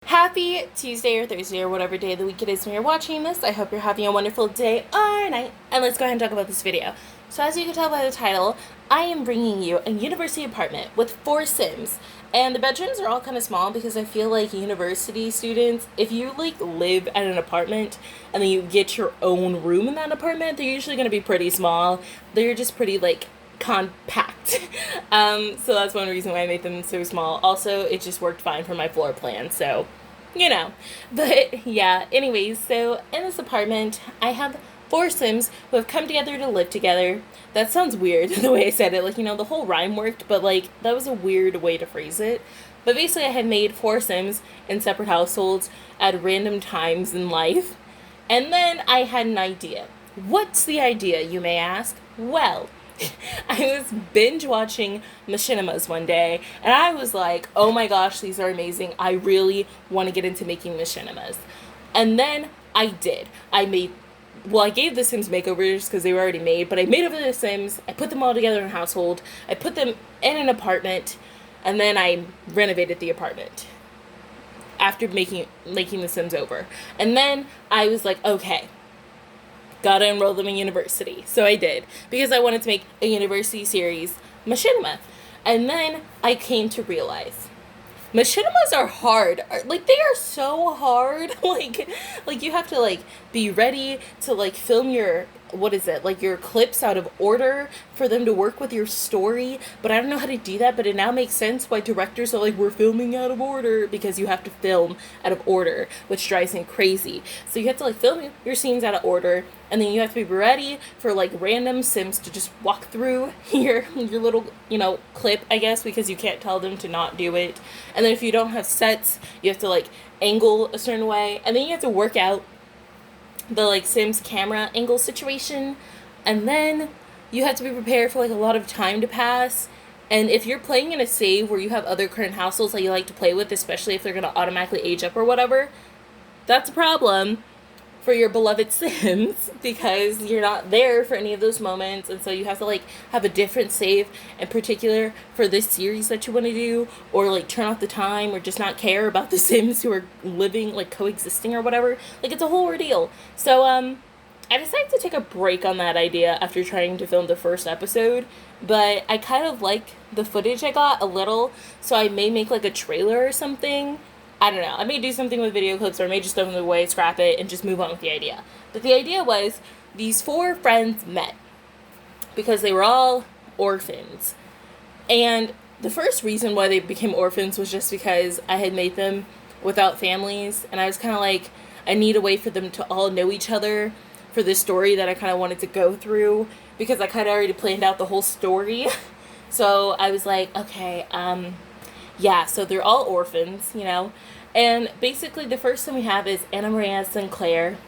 Happy Tuesday or Thursday or whatever day of the week it is when you're watching this. I hope you're having a wonderful day or night. And let's go ahead and talk about this video. So as you can tell by the title, I am bringing you a university apartment with 4 Sims. And the bedrooms are all kind of small because I feel like university students, if you live at an apartment and then you get your own room in that apartment, they're usually going to be pretty small. They're just pretty compact. So that's one reason why I made them so small. Also, it just worked fine for my floor plan, so but yeah, anyways, so in this apartment I have 4 Sims who have come together to live together. That sounds weird the way I said it, the whole rhyme worked, but that was a weird way to phrase it. But basically I had made 4 Sims in separate households at random times in life, and then I had an idea. What's the idea, you may ask? Well, I was binge watching machinimas one day, and I was like, oh my gosh, these are amazing. I really want to get into making machinimas. And then I did. I gave the Sims makeovers because they were already made, but I made over the Sims. I put them all together in a household. I put them in an apartment, and then I renovated the apartment after making the Sims over. And then I was like, okay, gotta enroll them in university. So I did, because I wanted to make a university series machinima. And then I came to realize machinimas are hard. They are so hard. You have to be ready to film your your clips out of order for them to work with your story. But I don't know how to do that, but it now makes sense why directors are we're filming out of order, because you have to film out of order, which drives me crazy. So you have to film your scenes out of order, and then you have to be ready for random Sims to just walk through your little clip, I guess, because you can't tell them to not do it. And then if you don't have sets, you have to angle a certain way, and then you have to work out the Sims camera angle situation, and then you have to be prepared for a lot of time to pass. And if you're playing in a save where you have other current households that you like to play with, especially if they're going to automatically age up or whatever, that's a problem for your beloved Sims, because you're not there for any of those moments. And so you have to have a different save in particular for this series that you want to do, or turn off the time, or just not care about the Sims who are living coexisting or whatever. It's a whole ordeal. So I decided to take a break on that idea after trying to film the first episode, but I kind of like the footage I got a little, so I may make a trailer or something. I don't know. I may do something with video clips, or I may just throw them away, scrap it, and just move on with the idea. But the idea was, these 4 friends met because they were all orphans. And the first reason why they became orphans was just because I had made them without families, and I was kind of I need a way for them to all know each other for this story that I kind of wanted to go through, because I kind of already planned out the whole story. So I was like, okay, yeah, so they're all orphans, and basically the first thing we have is Anna Maria Sinclair,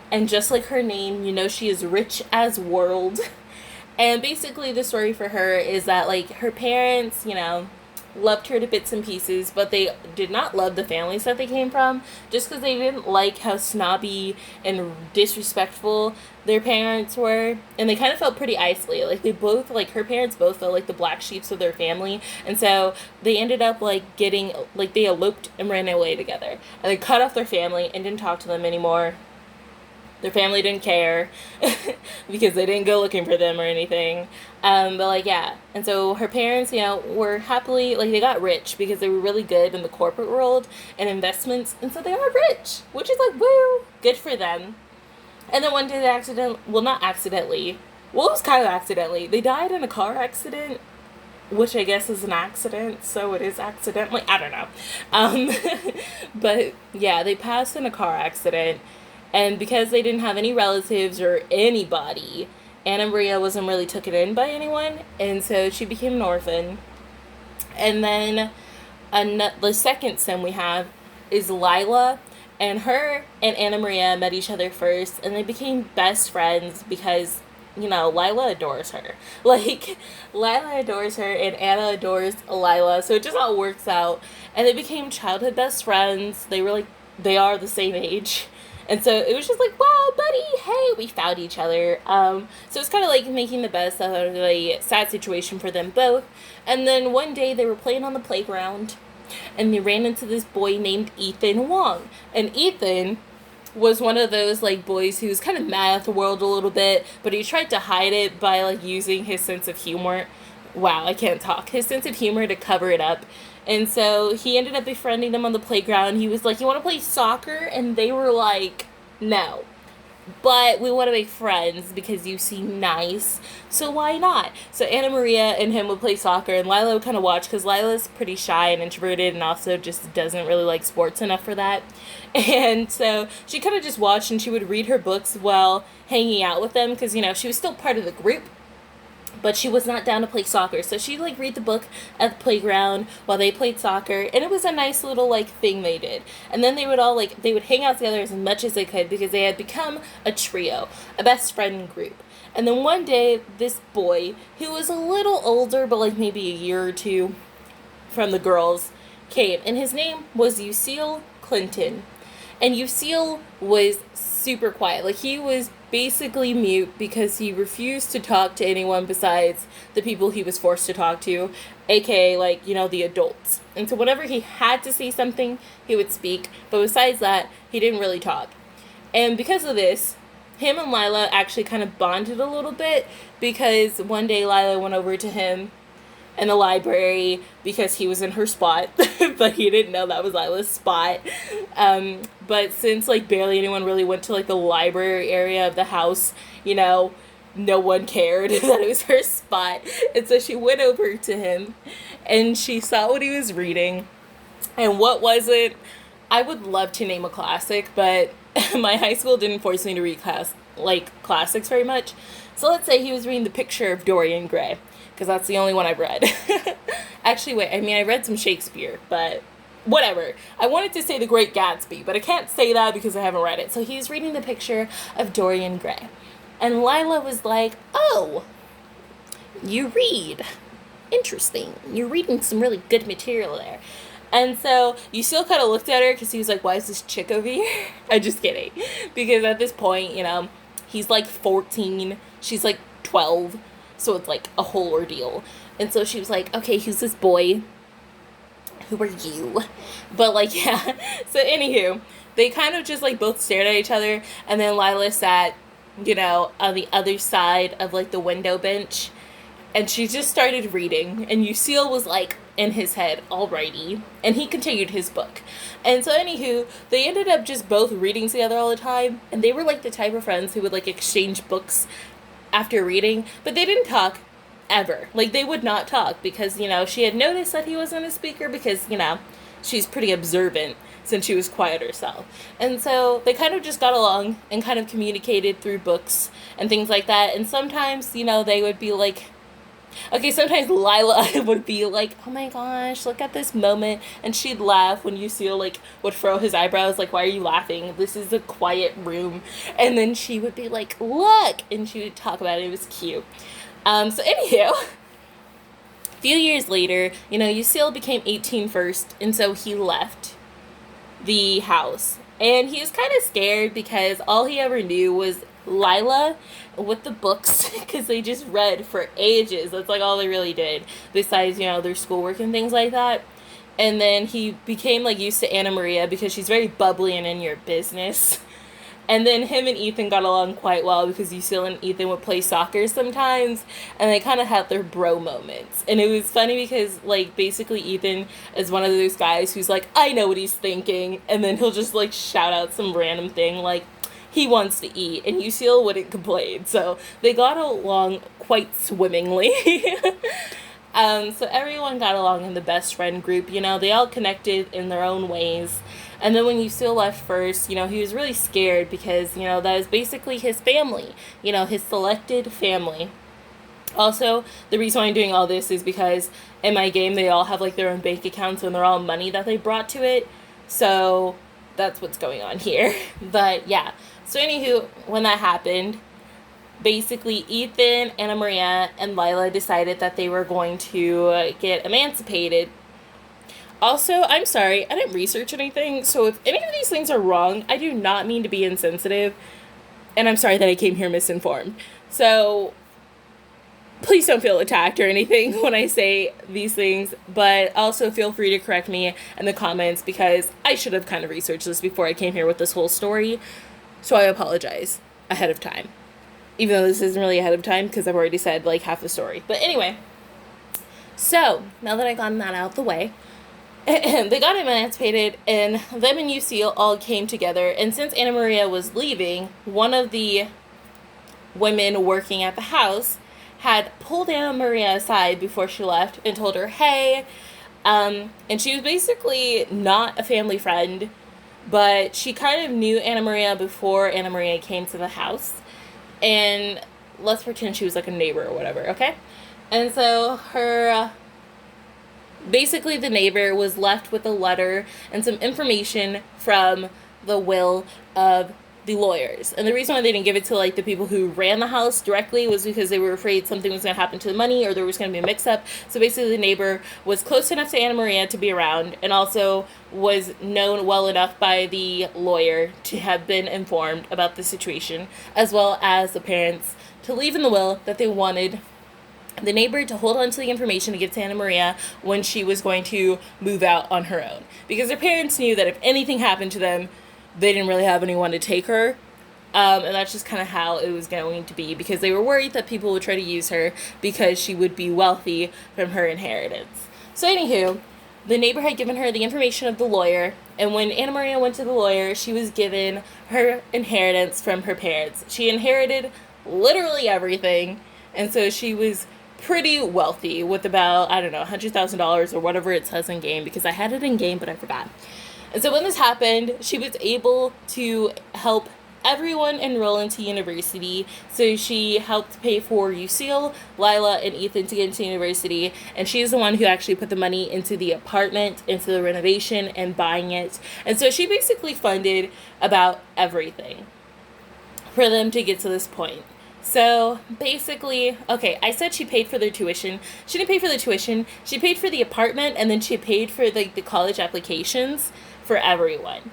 and just like her name, she is rich as world. And basically the story for her is that her parents, loved her to bits and pieces, but they did not love the families that they came from, just because they didn't like how snobby and disrespectful their parents were, and they kind of felt pretty isolated. They both, her parents both felt like the black sheeps of their family, and so they ended up getting, they eloped and ran away together, and they cut off their family and didn't talk to them anymore. Their family didn't care because they didn't go looking for them or anything. But yeah. And so her parents, were happily, they got rich because they were really good in the corporate world and investments. And so they are rich, which is woo, good for them. And then one day they it was kind of accidentally. They died in a car accident, which I guess is an accident, so it is accidentally. I don't know. But yeah, they passed in a car accident. And because they didn't have any relatives or anybody, Anna Maria wasn't really taken in by anyone, and so she became an orphan. And then the second Sim we have is Lila, and her and Anna Maria met each other first, and they became best friends because, Lila adores her. Lila adores her, and Anna adores Lila, so it just all works out. And they became childhood best friends. They are the same age. And so it was just wow, buddy, hey, we found each other. So it's kind of making the best out of a sad situation for them both. And then one day they were playing on the playground, and they ran into this boy named Ethan Wong. And Ethan was one of those like boys who was kind of mad at the world a little bit, but he tried to hide it by like using his sense of humor. Wow, I can't talk. His sense of humor to cover it up. And so he ended up befriending them on the playground. He was like, "You want to play soccer?" And they were like, "No. But we want to make friends because you seem nice, so why not?" So Anna Maria and him would play soccer, and Lila would kind of watch because Lila's pretty shy and introverted and also just doesn't really like sports enough for that. And so she kind of just watched, and she would read her books while hanging out with them because, you know, she was still part of the group, but she was not down to play soccer. So she'd like read the book at the playground while they played soccer, and it was a nice little like thing they did. And then they would all like, they would hang out together as much as they could because they had become a trio, a best friend group. And then one day, this boy, who was a little older, but like maybe a year or two from the girls, came, and his name was Lucille Clinton. And Lucille was super quiet. Like, he was basically mute because he refused to talk to anyone besides the people he was forced to talk to, aka, like, you know, the adults. And so whenever he had to say something, he would speak, but besides that, he didn't really talk. And because of this, him and Lila actually kind of bonded a little bit because one day Lila went over to him in the library because he was in her spot, but he didn't know that was Lila's spot. But since like barely anyone really went to like the library area of the house, you know, no one cared that it was her spot. And so she went over to him and she saw what he was reading. And what was it? I would love to name a classic, but my high school didn't force me to read classics very much. So let's say he was reading The Picture of Dorian Gray, because that's the only one I've read. Actually, wait, I mean, I read some Shakespeare, but whatever. I wanted to say The Great Gatsby, but I can't say that because I haven't read it. So he's reading The Picture of Dorian Gray. And Lila was like, "Oh, you read. Interesting. You're reading some really good material there." And so you still kind of looked at her because he was like, "Why is this chick over here?" I'm just kidding. Because at this point, you know, he's like 14, she's like 12. So it's like a whole ordeal. And so she was like, "Okay, who's this boy? Who are you?" But like, yeah. So anywho, they kind of just like both stared at each other. And then Lila sat, you know, on the other side of like the window bench. And she just started reading. And Lucille was like in his head, "Alrighty." And he continued his book. And so anywho, they ended up just both reading together all the time. And they were like the type of friends who would like exchange books after reading, but they didn't talk ever. Like, they would not talk because, you know, she had noticed that he wasn't a speaker because, you know, she's pretty observant since she was quiet herself. And so they kind of just got along and kind of communicated through books and things like that. And sometimes, you know, they would be like, okay, sometimes Lila would be like, "Oh my gosh, look at this moment." And she'd laugh when Lucille, like, would furrow his eyebrows, like, "Why are you laughing? This is a quiet room." And then she would be like, "Look!" And she would talk about it. It was cute. So anywho, a few years later, you know, Lucille became 18 first, and so he left the house. And he was kind of scared because all he ever knew was Lila with the books, because they just read for ages. That's like all they really did, besides, you know, their schoolwork and things like that. And then he became like used to Anna Maria because she's very bubbly and in your business. And then him and Ethan got along quite well because Lucille and Ethan would play soccer sometimes, and they kind of had their bro moments. And it was funny because, like, basically Ethan is one of those guys who's like, "I know what he's thinking," and then he'll just, like, shout out some random thing, like, he wants to eat, and Lucille wouldn't complain. So they got along quite swimmingly. So everyone got along in the best friend group, you know, they all connected in their own ways. And then when Lucille left first, you know, he was really scared because, you know, that was basically his family, you know, his selected family. Also, the reason why I'm doing all this is because in my game, they all have, like, their own bank accounts and they're all money that they brought to it. So that's what's going on here. But yeah, so anywho, when that happened, basically Ethan, Anna Maria, and Lila decided that they were going to get emancipated. Also, I'm sorry, I didn't research anything, so if any of these things are wrong, I do not mean to be insensitive, and I'm sorry that I came here misinformed. So please don't feel attacked or anything when I say these things, but also feel free to correct me in the comments because I should have kind of researched this before I came here with this whole story. So I apologize ahead of time. Even though this isn't really ahead of time because I've already said like half the story. But anyway, so now that I've gotten that out the way, they got emancipated and them and Lucille all came together. And since Anna Maria was leaving, one of the women working at the house had pulled Anna Maria aside before she left and told her, hey, and she was basically not a family friend, but she kind of knew Anna Maria before Anna Maria came to the house. And let's pretend she was like a neighbor or whatever, okay? And so basically the neighbor was left with a letter and some information from the will of the lawyers. And the reason why they didn't give it to like the people who ran the house directly was because they were afraid something was going to happen to the money or there was going to be a mix-up. So basically the neighbor was close enough to Anna Maria to be around and also was known well enough by the lawyer to have been informed about the situation, as well as the parents to leave in the will that they wanted the neighbor to hold on to the information to give to Anna Maria when she was going to move out on her own. Because their parents knew that if anything happened to them, they didn't really have anyone to take her. And that's just kind of how it was going to be, because they were worried that people would try to use her because she would be wealthy from her inheritance. So anywho, the neighbor had given her the information of the lawyer, and when Anna Maria went to the lawyer, she was given her inheritance from her parents. She inherited literally everything, and so she was pretty wealthy with about, I don't know, $100,000 or whatever it says in game, because I had it in game, but I forgot. And so when this happened, she was able to help everyone enroll into university. So she helped pay for Lucille, Lila, and Ethan to get into university. And she's the one who actually put the money into the apartment, into the renovation, and buying it. And so she basically funded about everything for them to get to this point. So basically, okay, I said she paid for their tuition. She didn't pay for the tuition. She paid for the apartment, and then she paid for the college applications for everyone.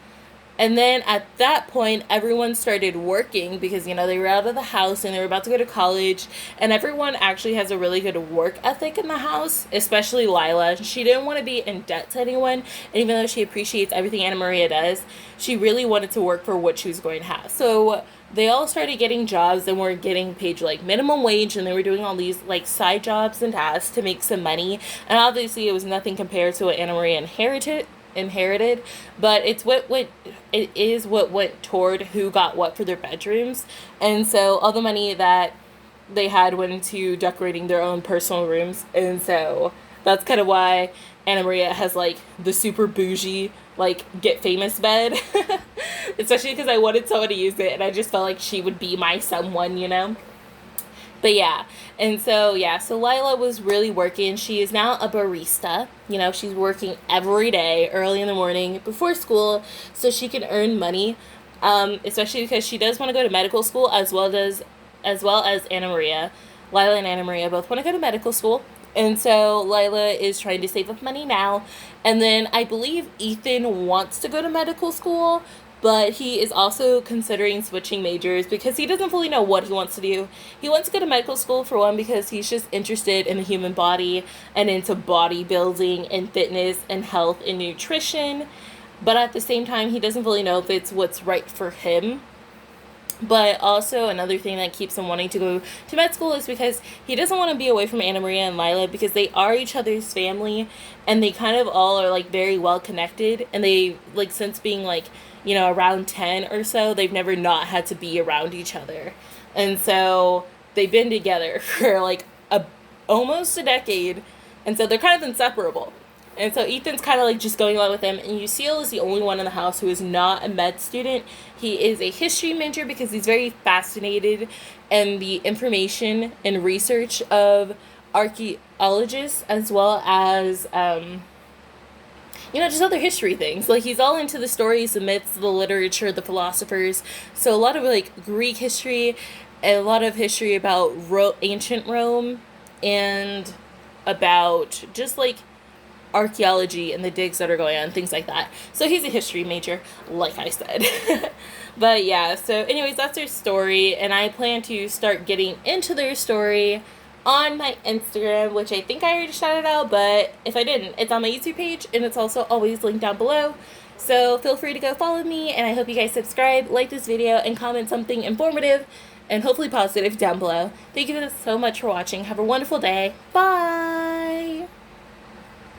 And then at that point, everyone started working because, you know, they were out of the house and they were about to go to college. And everyone actually has a really good work ethic in the house, especially Lila. She didn't want to be in debt to anyone. And even though she appreciates everything Anna Maria does, she really wanted to work for what she was going to have. So they all started getting jobs and were getting paid like minimum wage, and they were doing all these like side jobs and tasks to make some money. And obviously it was nothing compared to what Anna Maria inherited, but it is what went toward who got what for their bedrooms. And so all the money that they had went into decorating their own personal rooms. And so that's kind of why Anna Maria has like the super bougie like get famous bed. Especially because I wanted someone to use it and I just felt like she would be my someone, you know. But yeah, and so, yeah, so Lila was really working. She is now a barista. You know, she's working every day, early in the morning, before school, so she can earn money, especially because she does want to go to medical school, as well as Anna Maria. Lila and Anna Maria both want to go to medical school, and so Lila is trying to save up money now, and then I believe Ethan wants to go to medical school, but he is also considering switching majors because he doesn't fully know what he wants to do. He wants to go to medical school, for one, because he's just interested in the human body and into bodybuilding and fitness and health and nutrition. But at the same time, he doesn't fully know if it's what's right for him. But also another thing that keeps him wanting to go to med school is because he doesn't want to be away from Anna Maria and Lila, because they are each other's family and they kind of all are like very well connected, and they like, since being like, you know, around 10 or so, they've never not had to be around each other. And so they've been together for like almost a decade, and so they're kind of inseparable. And so Ethan's kind of like just going along with him. And Lucille is the only one in the house who is not a med student. He is a history major because he's very fascinated in the information and research of archaeologists, as well as, you know, just other history things. Like, he's all into the stories, the myths, the literature, the philosophers. So a lot of like Greek history, and a lot of history about ancient Rome, and about just like archaeology and the digs that are going on, things like that. So he's a history major, like I said. But yeah, so anyways, that's their story, and I plan to start getting into their story on my Instagram, which I think I already shouted out, but if I didn't, it's on my YouTube page, and it's also always linked down below. So feel free to go follow me, and I hope you guys subscribe, like this video, and comment something informative and hopefully positive down below. Thank you so much for watching. Have a wonderful day. Bye!